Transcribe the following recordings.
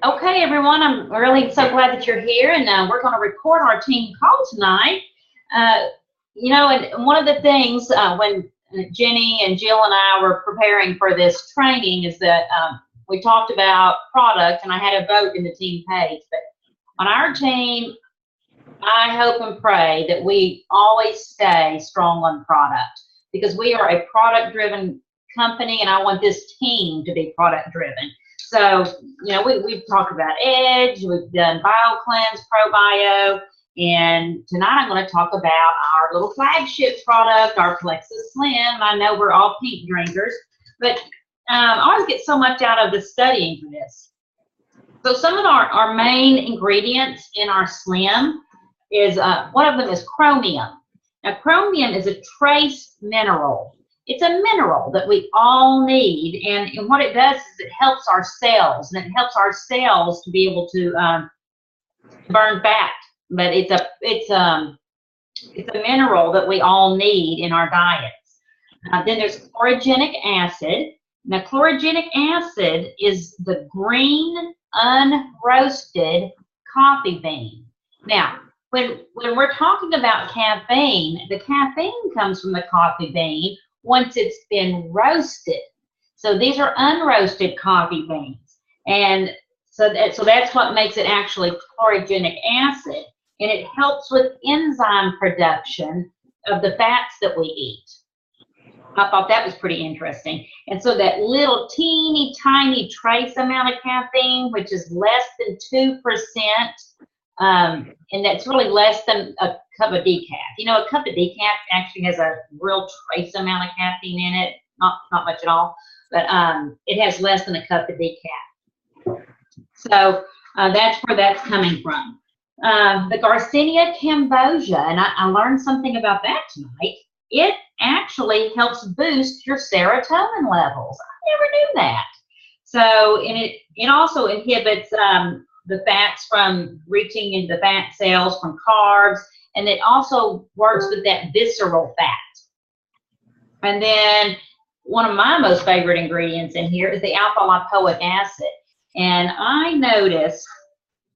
Okay, everyone, I'm really so glad that you're here, and we're going to record our team call tonight. You know, and one of the things when Jenny and Jill and I were preparing for this training is that we talked about product, and I had a vote in the team page. But on our team, I hope and pray that we always stay strong on product, because we are a product-driven company, and I want this team to be product-driven. So, you know, we've talked about Edge, we've done BioCleanse, ProBio, and tonight I'm going to talk about our little flagship product, our Plexus Slim. I know we're all pink drinkers, but I always get so much out of the studying for this. So some of our main ingredients in our Slim is, one of them is chromium. Now, chromium is a trace mineral. It's a mineral that we all need, and what it does is it helps our cells, and it helps our cells to be able to burn fat. But it's a mineral that we all need in our diets. Then there's chlorogenic acid. Now, chlorogenic acid is the green unroasted coffee bean. Now, when we're talking about caffeine, the caffeine comes from the coffee bean once it's been roasted. So these are unroasted coffee beans, and so that's what makes it actually chlorogenic acid, and it helps with enzyme production of the fats that we eat. I thought that was pretty interesting. And so that little teeny tiny trace amount of caffeine, which is less than 2%, and that's really less than a cup of decaf. You know, a cup of decaf actually has a real trace amount of caffeine in it, not much at all, but it has less than a cup of decaf. So that's where that's coming from. The Garcinia cambogia, and I learned something about that tonight. It actually helps boost your serotonin levels. I never knew that. So, and it also inhibits the fats from reaching into the fat cells from carbs, and it also works with that visceral fat. And then one of my most favorite ingredients in here is the alpha lipoic acid. And I noticed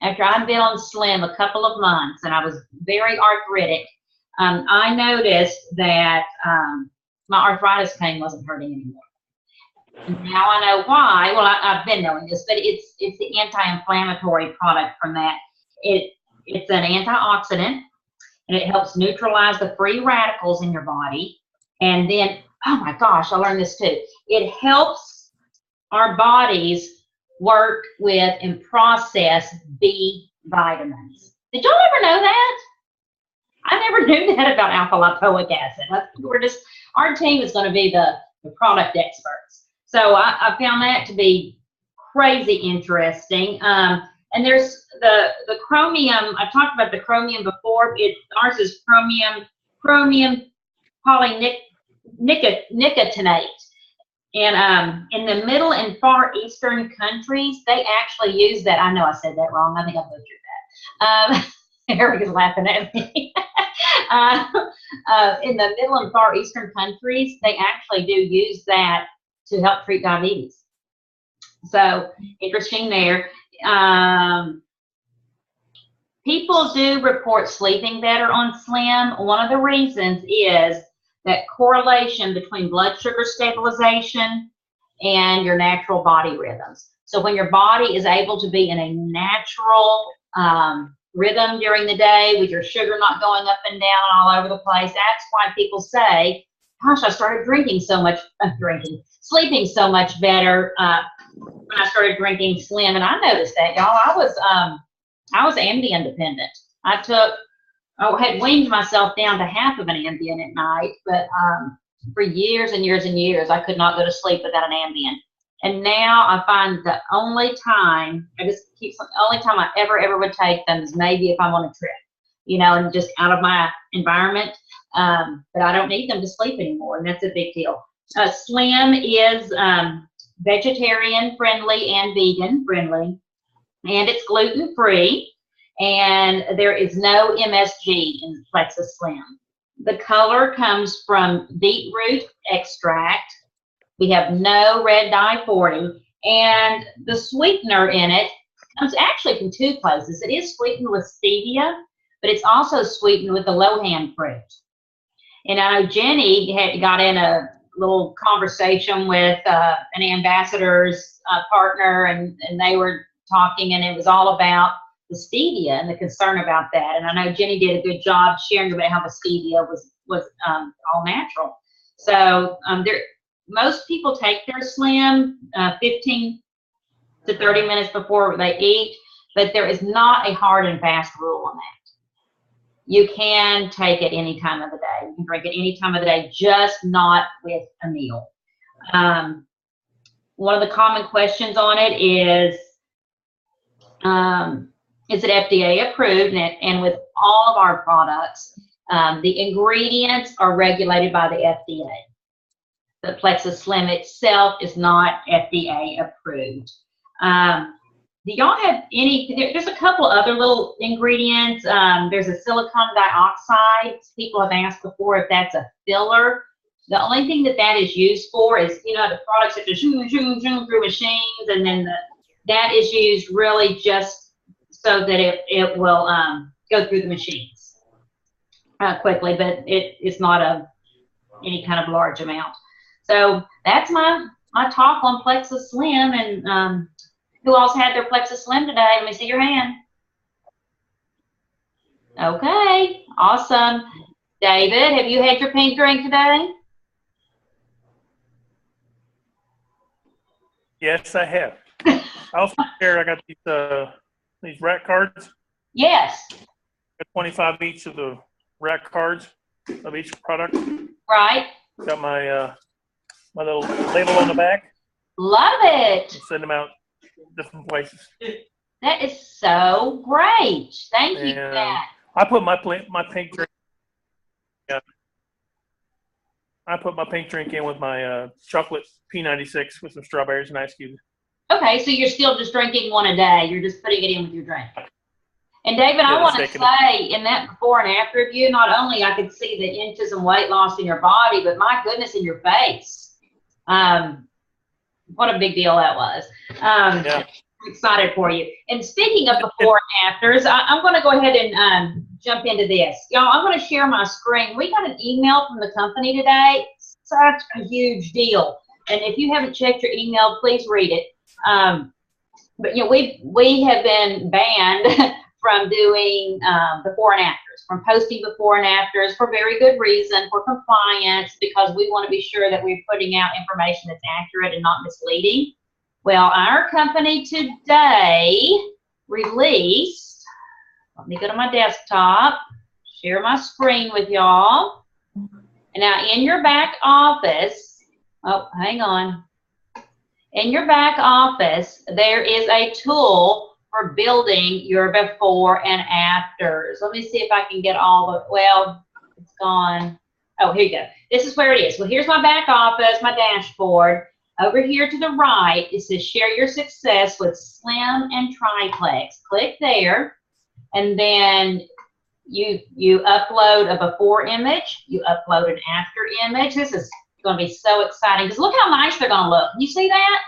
after I'd been on Slim a couple of months and I was very arthritic, I noticed that my arthritis pain wasn't hurting anymore. Now I know why. Well, I've been knowing this, but it's the anti-inflammatory product from that. It's an antioxidant, and it helps neutralize the free radicals in your body. And then, oh my gosh, I learned this too. It helps our bodies work with and process B vitamins. Did y'all ever know that? I never knew that about alpha lipoic acid. Our team is going to be the product experts. So I found that to be crazy interesting. And there's the chromium. I talked about the chromium before. Ours is chromium polynicotinate. And in the Middle and Far Eastern countries, they actually use that. I know I said that wrong. I think I butchered that. Eric is laughing at me. In the Middle and Far Eastern countries, they actually do use that to help treat diabetes. So interesting there. People do report sleeping better on Slim. One of the reasons is that correlation between blood sugar stabilization and your natural body rhythms. So when your body is able to be in a natural rhythm during the day with your sugar not going up and down all over the place, that's why people say, gosh, I started sleeping so much better when I started drinking Slim. And I noticed that, y'all. I was Ambien dependent. I had weaned myself down to half of an Ambien at night, but for years and years and years, I could not go to sleep without an Ambien. And now I find the only time I ever would take them is maybe if I'm on a trip, you know, and just out of my environment. But I don't need them to sleep anymore, and that's a big deal. Slim is vegetarian friendly and vegan friendly, and it's gluten free, and there is no MSG in Plexus Slim. The color comes from beetroot extract. We have no red dye 40, And the sweetener in it comes actually from two places. It is sweetened with stevia, but it's also sweetened with the Lohan fruit. And I know Jenny had got in a little conversation with an ambassador's partner, and they were talking, and it was all about the stevia and the concern about that. And I know Jenny did a good job sharing about how the stevia was all natural. So most people take their Slim 15 to 30 minutes before they eat, but there is not a hard and fast rule on that. You can take it any time of the day. You can drink it any time of the day, just not with a meal. One of the common questions on it is it FDA approved? And with all of our products, the ingredients are regulated by the FDA. The Plexus Slim itself is not FDA approved. Do y'all have any, there's a couple other little ingredients. There's a silicon dioxide. People have asked before if that's a filler. The only thing that is used for is, you know, the products that just zoom, zoom, zoom through machines, and then that is used really just so that it will go through the machines quickly, but it's not any kind of large amount. So that's my talk on Plexus Slim. And who else had their Plexus Slim today? Let me see your hand. Okay, awesome. David, have you had your pink drink today? Yes, I have. I also share, I got these rack cards. Yes. Got 25 each of the rack cards of each product. Right. Got my my little label on the back. Love it. Send them out different places. That is so great. Thank you for that. I put my pink drink. Yeah. I put my pink drink in with my chocolate P96 with some strawberries and ice cubes. Okay, so you're still just drinking one a day. You're just putting it in with your drink. And David, I want to say, in that before and after of you, not only I could see the inches and weight loss in your body, but my goodness, in your face. What a big deal that was. Yeah. I'm excited for you. And speaking of before and afters, I'm going to go ahead and jump into this. Y'all, I'm going to share my screen. We got an email from the company today. Such a huge deal. And if you haven't checked your email, please read it. But you know, we have been banned from doing before and afters, from posting before and afters for very good reason, for compliance, because we want to be sure that we're putting out information that's accurate and not misleading. Well, our company today released, let me go to my desktop, share my screen with y'all. And now in your back office, oh, hang on. In your back office, there is a tool for building your before and afters. Let me see if I can get all the, well, it's gone. Oh, here you go. This is where it is. Well, here's my back office, my dashboard. Over here to the right, it says share your success with Slim and Triplex. Click there, and then you upload a before image, you upload an after image. This is going to be so exciting because look how nice they're going to look. You see that?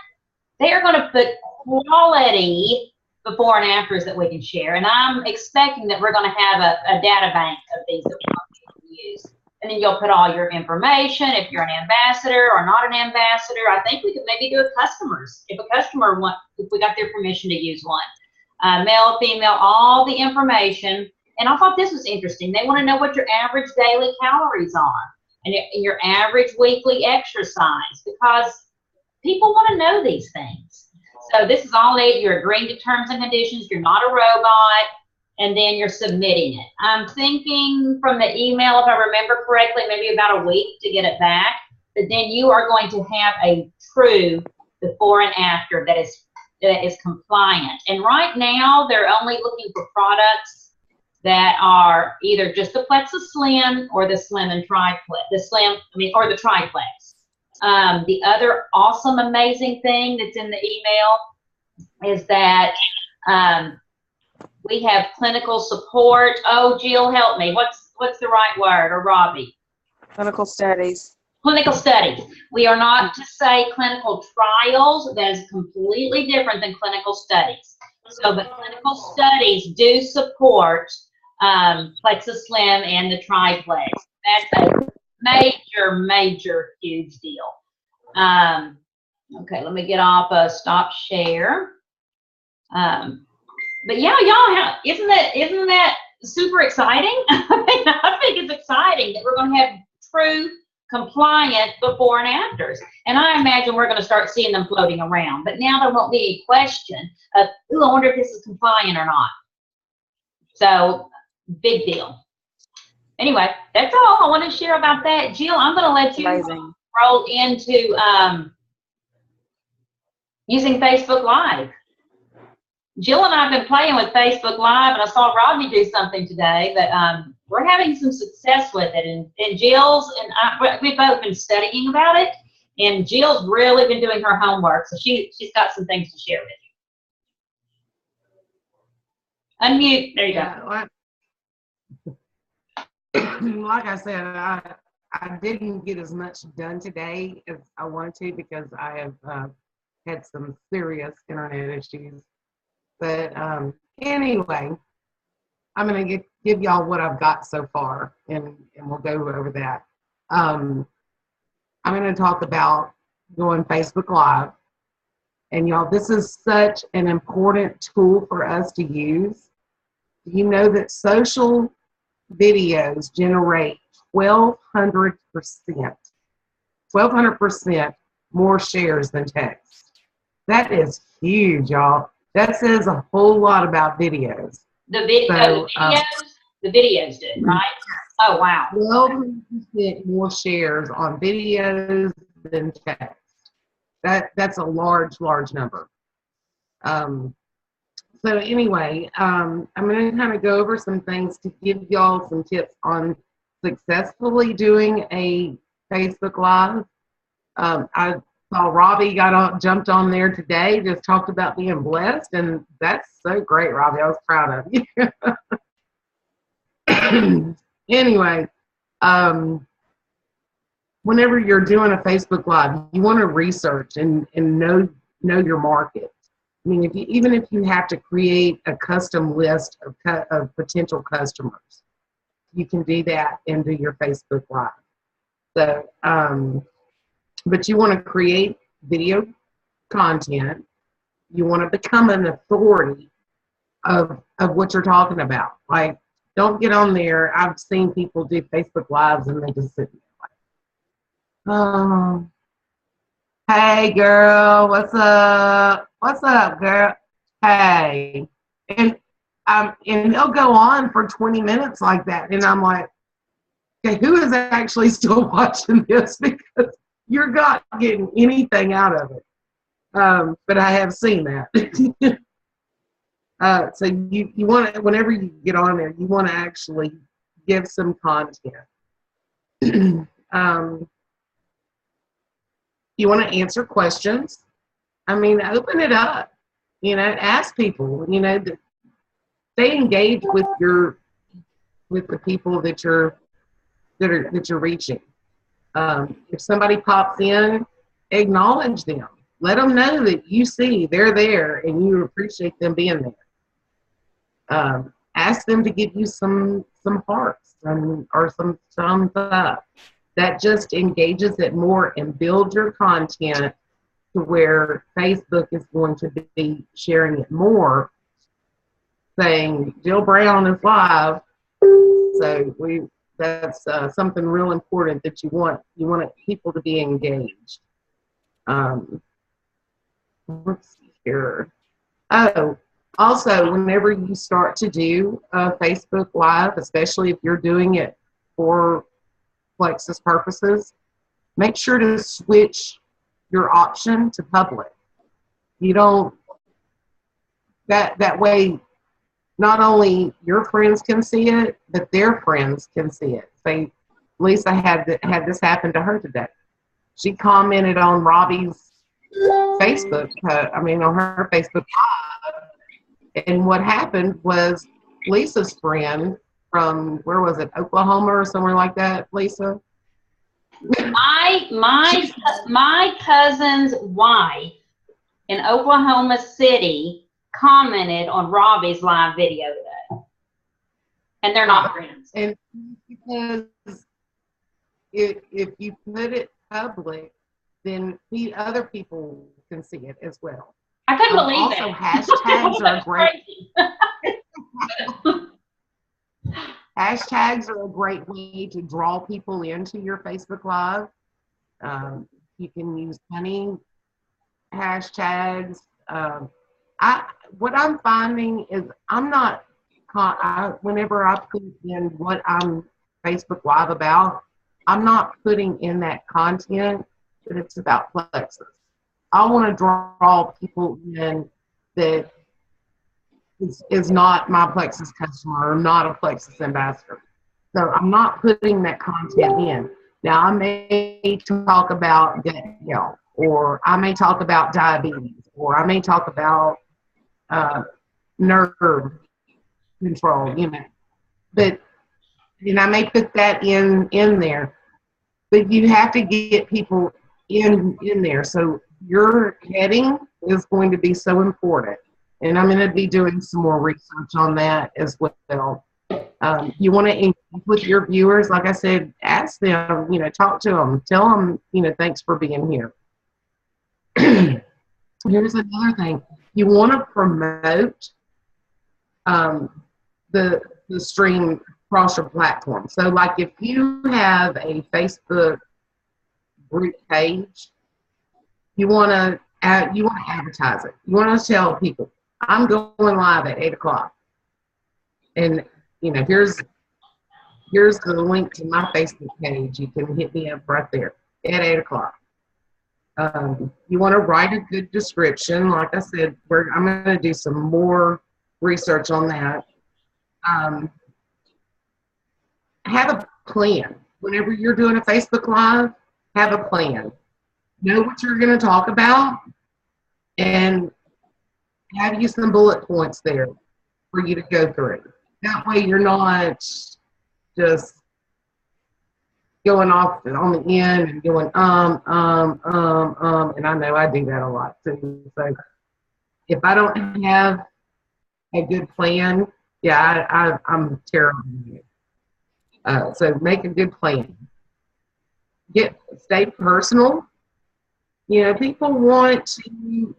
They are going to put quality before and afters that we can share, and I'm expecting that we're going to have a data bank of these that we can use. And then you'll put all your information, if you're an ambassador or not an ambassador. I think we could maybe do it customers. If a customer if we got their permission to use one. Male, female, all the information. And I thought this was interesting. They want to know what your average daily calories are and your average weekly exercise, because people want to know these things. So this is all you're agreeing to terms and conditions. You're not a robot. And then you're submitting it. I'm thinking from the email, if I remember correctly, maybe about a week to get it back. But then you are going to have a true before and after that is compliant. And right now, they're only looking for products that are either just the Plexus Slim or the Slim and Triplex. Or the Triplex. The other awesome, amazing thing that's in the email is that we have clinical support. Oh, Jill, help me. What's the right word? Or Robbie? Clinical studies. Clinical studies. We are not to say clinical trials. That is completely different than clinical studies. So, but clinical studies do support Plexus Slim and the triplex. That's a major, huge deal. Okay, let me get off stop share. But yeah, y'all, isn't that super exciting? I think it's exciting that we're going to have true compliant before and afters. And I imagine we're going to start seeing them floating around. But now there won't be a question of, ooh, I wonder if this is compliant or not. So, big deal. Anyway, that's all I want to share about that. Jill, I'm going to let you roll into using Facebook Live. Jill and I have been playing with Facebook Live, and I saw Rodney do something today, but we're having some success with it. And Jill's and I, we've both been studying about it, and Jill's really been doing her homework, so she's got some things to share with you. Unmute. There you go. Like I said, I didn't get as much done today as I wanted to because I have had some serious internet issues. But anyway, I'm going to give y'all what I've got so far, and we'll go over that. I'm going to talk about going Facebook Live. And y'all, this is such an important tool for us to use. You know that social videos generate 1,200% more shares than text. That is huge, y'all. That says a whole lot about videos. The videos did, right? Oh, wow. 12% more shares on videos than text. That's a large number. So anyway, I'm going to kind of go over some things to give y'all some tips on successfully doing a Facebook Live. I saw Robbie jumped on there today, just talked about being blessed, and that's so great, Robbie. I was proud of you. Anyway, whenever you're doing a Facebook Live, you want to research and know your market. I mean, even if you have to create a custom list of potential customers, you can do that and do your Facebook Live. So, but you want to create video content. You want to become an authority of what you're talking about. Like, don't get on there. I've seen people do Facebook Lives and they just sit there like, oh, hey girl, what's up? What's up, girl? Hey. And they'll go on for 20 minutes like that. And I'm like, okay, who is actually still watching this? Because you're not getting anything out of it. But I have seen that. So you want to, whenever you get on there, you want to actually give some content. You want to answer questions. I mean, open it up. Ask people. Stay engaged with the people that you're reaching. If somebody pops in, acknowledge them. Let them know that you see they're there and you appreciate them being there. Ask them to give you some hearts or some thumbs up. That just engages it more and builds your content to where Facebook is going to be sharing it more, saying Jill Brown is live. So that's something real important that you want people to be engaged. Let's see here. Oh, also, whenever you start to do Facebook Live, especially if you're doing it for Plexus purposes, make sure to switch your option to public. You don't, that way, not only your friends can see it, but their friends can see it. Say, Lisa had this happen to her today. She commented on Robbie's Facebook, on her Facebook Live. And what happened was Lisa's friend from, where was it, Oklahoma or somewhere like that, Lisa? My cousin's wife in Oklahoma City commented on Robbie's live video today, and they're not friends. And because if you put it public, then other people can see it as well. I couldn't believe also, it. hashtags are great. Hashtags are a great way to draw people into your Facebook Live. You can use funny hashtags. What I'm finding is whenever I put in what I'm Facebook Live about, I'm not putting in that content that it's about Plexus. I want to draw people in that is not my Plexus customer or not a Plexus ambassador. So I'm not putting that content in. Now, I may talk about gut health, or I may talk about diabetes, or I may talk about nerve control, but I may put that in there. But you have to get people in there. So your heading is going to be so important. And I'm going to be doing some more research on that as well. You want to engage with your viewers. Like I said, ask them, talk to them. Tell them, thanks for being here. Here's another thing. You want to promote the stream across your platform. So like if you have a Facebook group page, you want to advertise it. You want to tell people, I'm going live at 8 o'clock. And, here's the link to my Facebook page. You can hit me up right there at 8 o'clock. You want to write a good description. Like I said, I'm going to do some more research on that. Have a plan. Whenever you're doing a Facebook Live, have a plan. Know what you're going to talk about, and have you some bullet points there for you to go through. That way you're not just going off on the end and going, and I know I do that a lot too. So if I don't have a good plan, I'm terrible at it. So make a good plan. Stay personal. People want to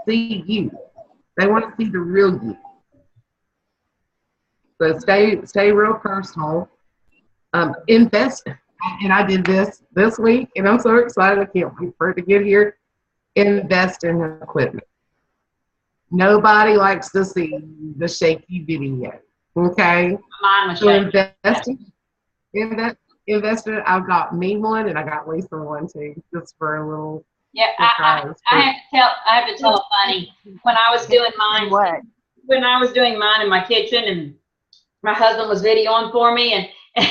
see you. They want to see the real you. So stay real personal. Invest. And I did this week, and I'm so excited. I can't wait for it to get here. Invest in equipment. Nobody likes to see the shaky video. Okay? Mine was So shaky. invest in it. I've got me one, and I got Lisa one too, just for a little. Yeah, I have to tell a funny. When I was doing mine, when I was doing mine in my kitchen, and my husband was videoing for me, and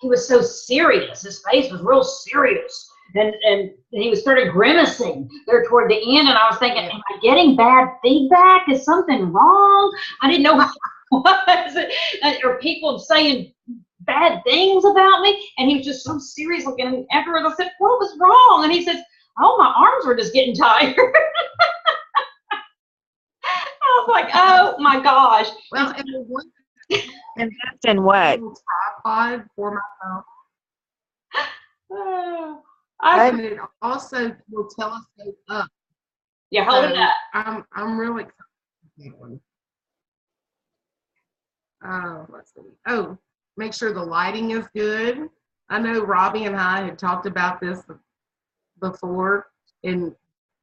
he was so serious. His face was real serious, and he started grimacing there toward the end. And I was thinking, am I getting bad feedback? Is something wrong? I didn't know what was it. Are people saying bad things about me? And he was just so serious looking. And afterwards I said, what was wrong? And he says, oh, my arms were just getting tired. I was like, oh my gosh. Well, invest in what? Tripod for myself. And it also will telescope up. Yeah, hold it up. I'm really excited about that one. Let's see. Oh, make sure the lighting is good. I know Robbie and I had talked about this before, and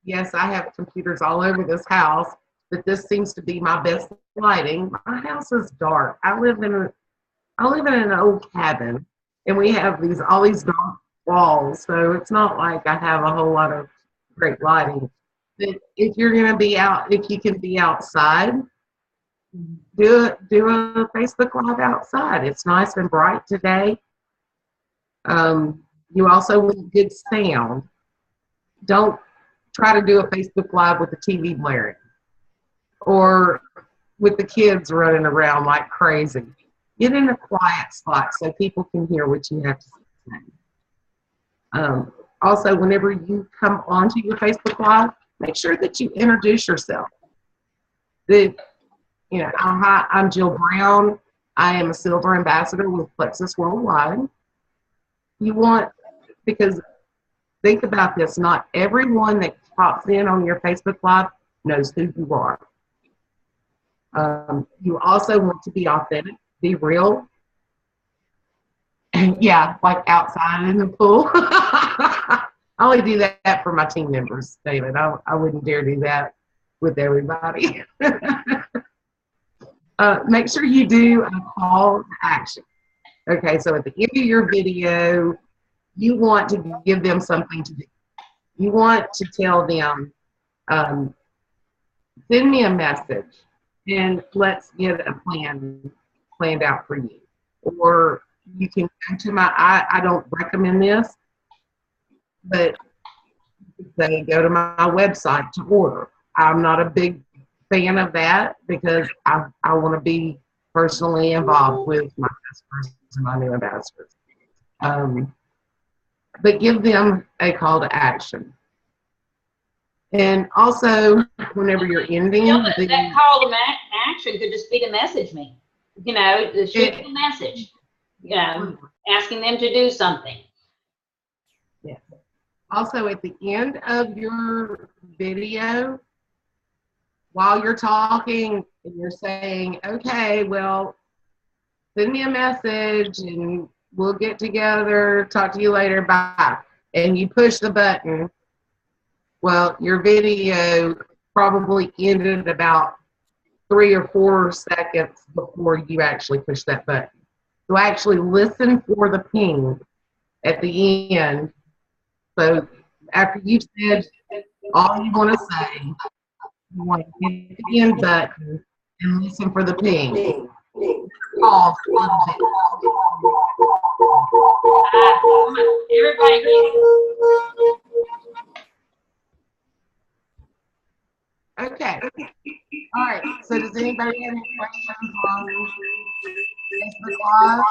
yes, I have computers all over this house, but this seems to be my best lighting. My house is dark. I live in an old cabin, and we have all these dark walls, so it's not like I have a whole lot of great lighting. But if you're going to be out, if you can be outside, do a Facebook Live outside. It's nice and bright today. You also want good sound. Don't try to do a Facebook Live with the TV blaring or with the kids running around like crazy. Get in a quiet spot so people can hear what you have to Also, whenever you come onto your Facebook Live, make sure that you introduce yourself. Hi, I'm Jill Brown. I am a silver ambassador with Plexus Worldwide. Because think about this, not everyone that pops in on your Facebook Live knows who you are. You also want to be authentic, be real. And yeah, like outside in the pool. I only do that for my team members, David. I wouldn't dare do that with everybody. Make sure you do a call to action. Okay, so at the end of your video, you want to give them something to do. You want to tell them, send me a message and let's get a plan planned out for you. Or you can go to I don't recommend this, but they go to my website to order. I'm not a big fan of that because I want to be personally involved with my customers and my new ambassadors. But give them a call to action. And also, whenever you're ending, that call to action could just be to message me. Shoot me a message. Asking them to do something. Yes. Also, at the end of your video, while you're talking and you're saying, okay, well, send me a message and we'll get together, talk to you later, bye. And you push the button. Well, your video probably ended about 3 or 4 seconds before you actually push that button. So actually listen for the ping at the end. So after you've said all you want to say, you want to hit the end button and listen for the ping. Pause a little bit. Everybody. Okay. All right. So does anybody have any questions on Facebook Live?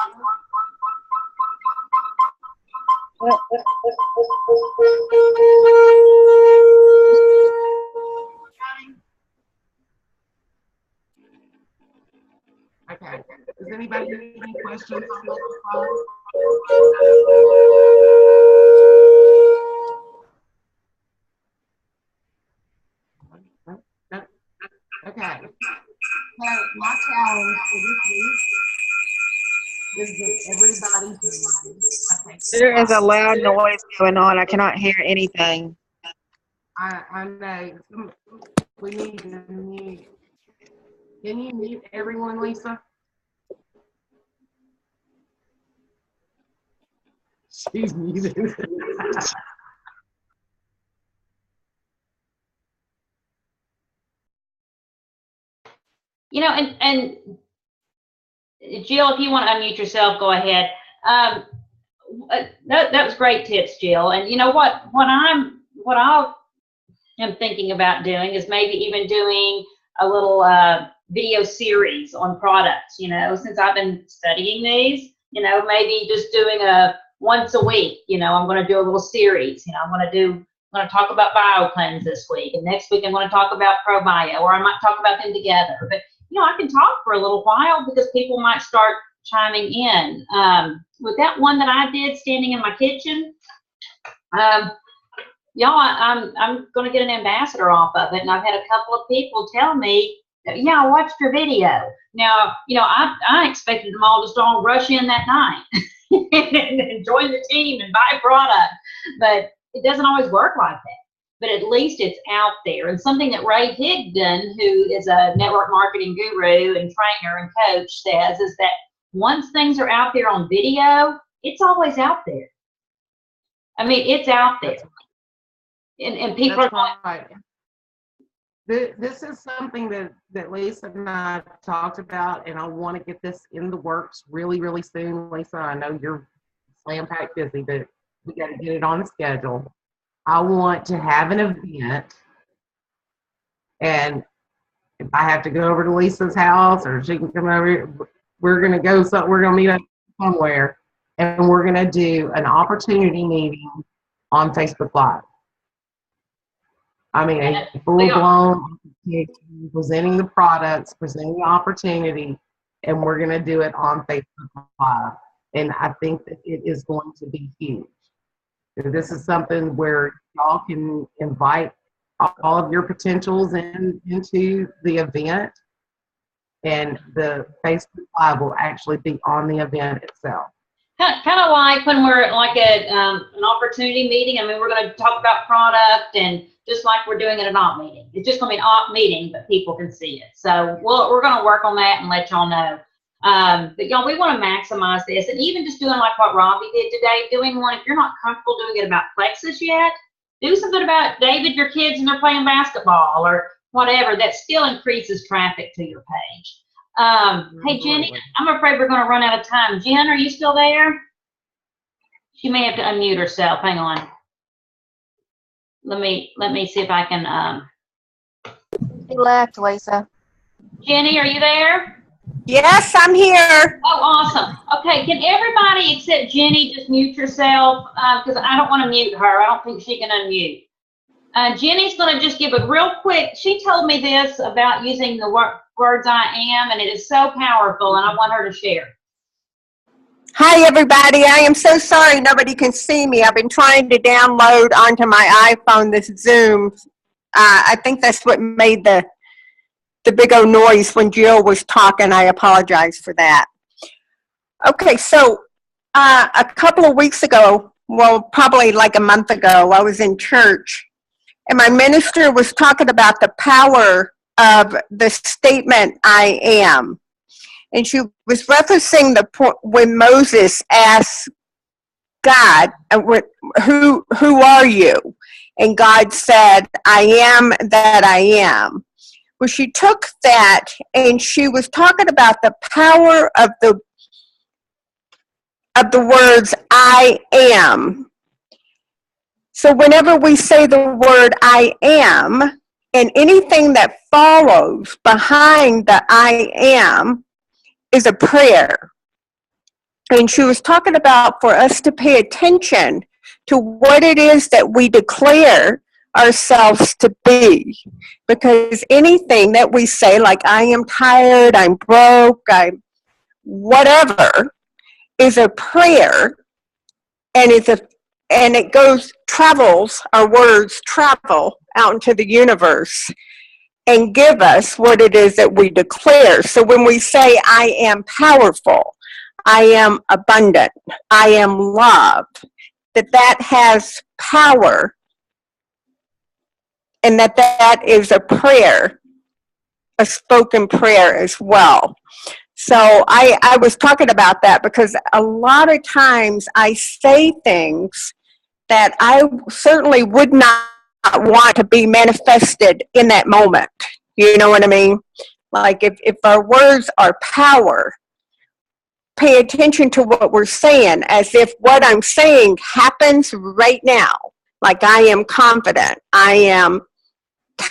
Okay. Does anybody have any questions on Facebook Live? No? Okay. So my challenge for this week is that everybody. There is a loud noise going on. I cannot hear anything. I know. We need to mute. Can you mute everyone, Lisa? She's muted. And Jill, if you want to unmute yourself, go ahead. That was great tips, Jill. And you know what I am thinking about doing is maybe even doing a little video series on products. Since I've been studying these, maybe just doing a once a week. I'm going to do a little series. I'm going to talk about BioCleanse this week, and next week I'm going to talk about ProBio, or I might talk about them together. But I can talk for a little while because people might start chiming in. With that one that I did standing in my kitchen, y'all, I'm going to get an ambassador off of it, and I've had a couple of people tell me, yeah, I watched your video. Now, I expected them all just all rush in that night and join the team and buy product, but it doesn't always work like that. But at least it's out there. And something that Ray Higdon, who is a network marketing guru and trainer and coach, says is that once things are out there on video, it's always out there. I mean, it's out there. And people are going, right. This is something that Lisa and I talked about, and I want to get this in the works really, really soon. Lisa, I know you're slam-packed busy, but we got to get it on the schedule. I want to have an event, and if I have to go over to Lisa's house or she can come over, we're going to meet up somewhere, and we're going to do an opportunity meeting on Facebook Live. I mean, a full-blown presenting the products, presenting the opportunity, and we're going to do it on Facebook Live. And I think that it is going to be huge. This is something where y'all can invite all of your potentials into the event, and the Facebook Live will actually be on the event itself. Kind of like when we're like at an opportunity meeting. I mean, we're going to talk about product, and just like we're doing at an op meeting. It's just going to be an op meeting, but people can see it. So we're going to work on that and let y'all know. But y'all, we want to maximize this, and even just doing like what Robbie did today, doing one, if you're not comfortable doing it about Plexus yet, do something about David, your kids, and they're playing basketball or whatever. That still increases traffic to your page. Hey, Jenny, I'm afraid we're going to run out of time. Jen, are you still there? She may have to unmute herself. Hang on. Let me see if I can. She left, Lisa. Jenny, are you there? Yes, I'm here. Oh, awesome. Okay, can everybody except Jenny just mute yourself? Because I don't want to mute her. I don't think she can unmute. Jenny's going to just give a real quick, she told me this about using the words I am, and it is so powerful, and I want her to share. Hi, everybody. I am so sorry nobody can see me. I've been trying to download onto my iPhone this Zoom. I think that's what made the big old noise when Jill was talking. I apologize for that. Okay, so a couple of weeks ago, well, probably like a month ago, I was in church, and my minister was talking about the power of the statement, I am. And she was referencing the point when Moses asked God, who are you? And God said, I am that I am. Well, she took that and she was talking about the power of the words I am. So whenever we say the word I am, and anything that follows behind the I am is a prayer. And she was talking about for us to pay attention to what it is that we declare ourselves to be. Because anything that we say, like I am tired, I'm broke, I'm whatever, is a prayer, and our words travel out into the universe and give us what it is that we declare. So when we say, I am powerful, I am abundant, I am loved, that has power, and that is a prayer, a spoken prayer as well. So I was talking about that because a lot of times I say things that I certainly would not want to be manifested in that moment. You know what I mean? Like if our words are power, pay attention to what we're saying as if what I'm saying happens right now. Like I am confident, I am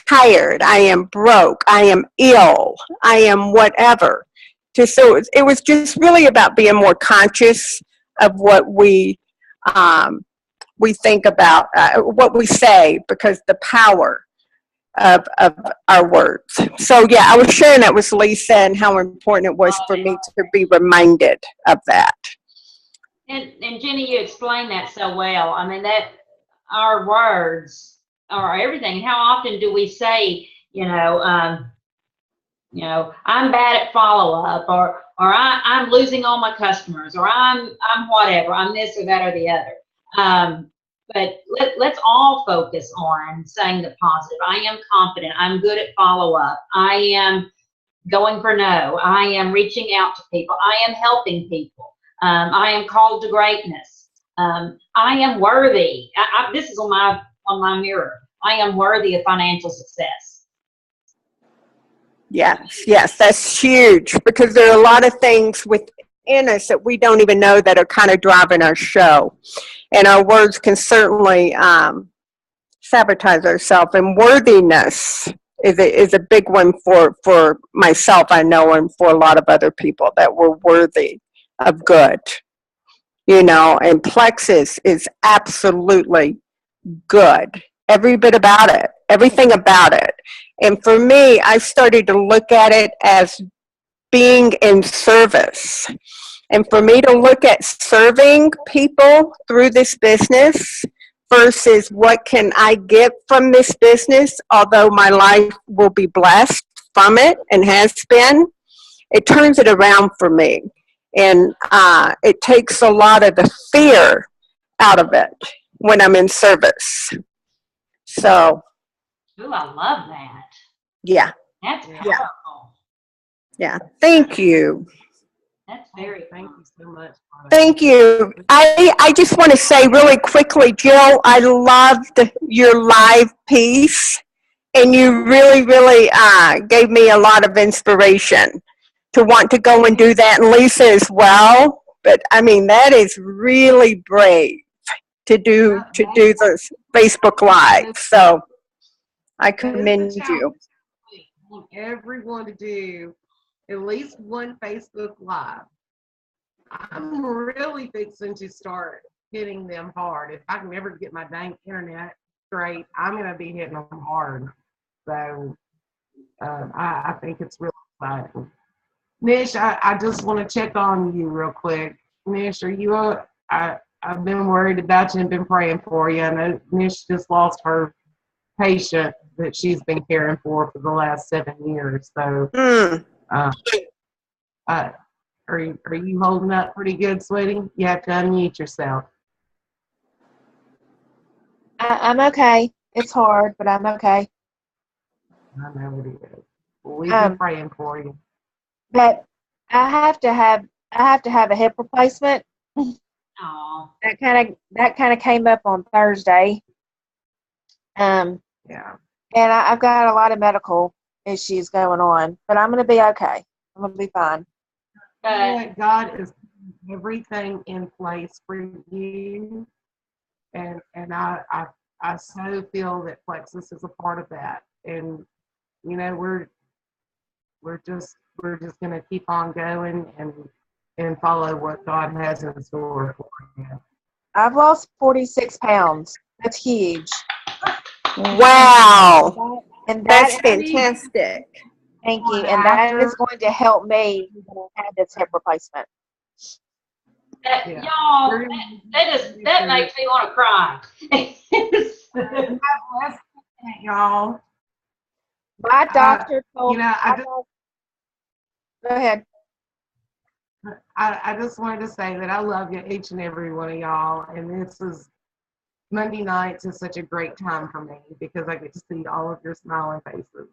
tired, I am broke, I am ill, I am whatever. So it was just really about being more conscious of what we think about, what we say, because the power of our words. So yeah, I was sharing that with Lisa and how important it was for me to be reminded of that. And Jenny, you explained that so well. I mean, that our words are everything. How often do we say, I'm bad at follow-up, or I'm losing all my customers, or I'm whatever, I'm this or that or the other. But let's all focus on saying the positive. I am confident. I'm good at follow-up. I am going for no. I am reaching out to people. I am helping people. I am called to greatness. I am worthy. This is on my mirror. I am worthy of financial success. Yes, that's huge, because there are a lot of things within us that we don't even know that are kind of driving our show. And our words can certainly sabotage ourselves. And worthiness is a big one for myself, I know, and for a lot of other people, that we're worthy of good. you know, and Plexus is absolutely good. Every bit about it, everything about it. And for me, I started to look at it as being in service. And for me to look at serving people through this business versus what can I get from this business, although my life will be blessed from it and has been, it turns it around for me. And it takes a lot of the fear out of it when I'm in service. So, Ooh, I love that. yeah, That's Yeah. powerful. yeah. Thank you. That's very Thank you so much. Thank you. I just want to say really quickly, Jill, I loved your live piece, and you really, really gave me a lot of inspiration to want to go and do that, and Lisa as well. But I mean, that is really brave to do those Facebook Live. So I commend you. I want everyone to do at least one Facebook Live. I'm really fixing to start hitting them hard. If I can ever get my dang internet straight, I'm going to be hitting them hard. So I think it's really exciting. Nish, I just want to check on you real quick. Nish, are you I've been worried about you and been praying for you. I know Nish just lost her patient that she's been caring for the last 7 years. So are you holding up pretty good, sweetie? You have to unmute yourself. I'm okay. It's hard, but I'm okay. I know what it is. Well, we've been praying for you. But I have to have a hip replacement. Oh. That kind of came up on Thursday. Yeah. And I've got a lot of medical issues going on, but I'm going to be okay. I'm going to be fine. You know what? God is putting everything in place for you, and I so feel that Plexus is a part of that. And you know, we're just going to keep on going and follow what God has in store for you. I've lost 46 pounds. That's huge. Wow. And That's that, fantastic. thank you. And that is going to help me when I have this hip replacement. Y'all, that makes me want to cry. Y'all. My doctor told you know, me. Go ahead. I just wanted to say that I love you, each and every one of y'all. And this is Monday nights is such a great time for me because I get to see all of your smiling faces.